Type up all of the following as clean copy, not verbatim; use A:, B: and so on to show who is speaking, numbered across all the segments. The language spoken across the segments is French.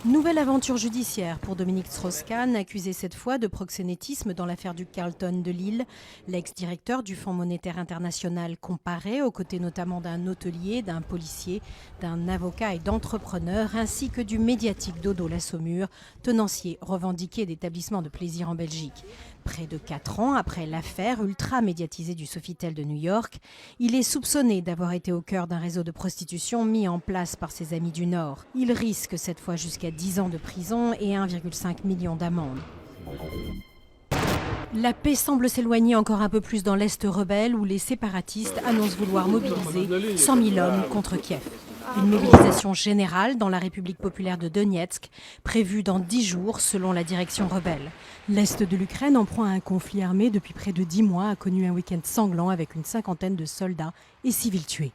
A: Nouvelle aventure judiciaire pour Dominique Strauss-Kahn, accusé cette fois de proxénétisme dans l'affaire du Carlton de Lille. L'ex-directeur du Fonds monétaire international comparaît, aux côtés notamment d'un hôtelier, d'un policier, d'un avocat et d'entrepreneurs, ainsi que du médiatique Dodo la Saumure, tenancier revendiqué d'établissements de plaisir en Belgique. Près de 4 ans après l'affaire ultra médiatisée du Sofitel de New York, il est soupçonné d'avoir été au cœur d'un réseau de prostitution mis en place par ses amis du Nord. Il risque cette fois jusqu'à 10 ans de prison et 1,5 million d'amende. La paix semble s'éloigner encore un peu plus dans l'Est rebelle où les séparatistes annoncent vouloir mobiliser 100 000 hommes contre Kiev. Une mobilisation générale dans la République populaire de Donetsk, prévue dans 10 jours selon la direction rebelle. L'Est de l'Ukraine, en proie à un conflit armé depuis près de 10 mois, a connu un week-end sanglant avec une cinquantaine de soldats et civils tués.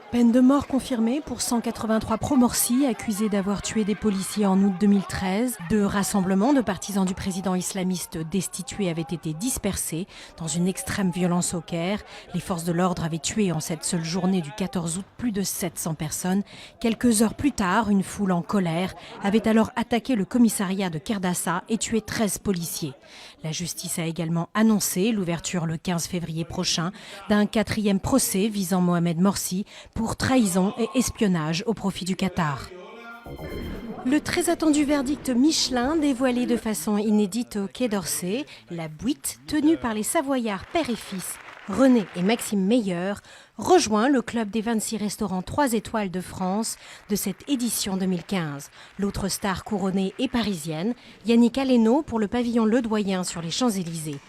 A: Peine de mort confirmée pour 183 pro-Morsi accusés d'avoir tué des policiers en août 2013. 2 rassemblements de partisans du président islamiste destitué avaient été dispersés dans une extrême violence au Caire. Les forces de l'ordre avaient tué en cette seule journée du 14 août plus de 700 personnes. Quelques heures plus tard, une foule en colère avait alors attaqué le commissariat de Kerdassa et tué 13 policiers. La justice a également annoncé l'ouverture le 15 février prochain d'un 4e procès visant Mohamed Morsi pour trahison et espionnage au profit du Qatar. Le très attendu verdict Michelin, dévoilé de façon inédite au Quai d'Orsay, la boîte tenue par les Savoyards père et fils, René et Maxime Meyer, rejoint le club des 26 restaurants 3 étoiles de France de cette édition 2015. L'autre star couronnée est parisienne, Yannick Aleno pour le pavillon Ledoyen sur les Champs-Élysées.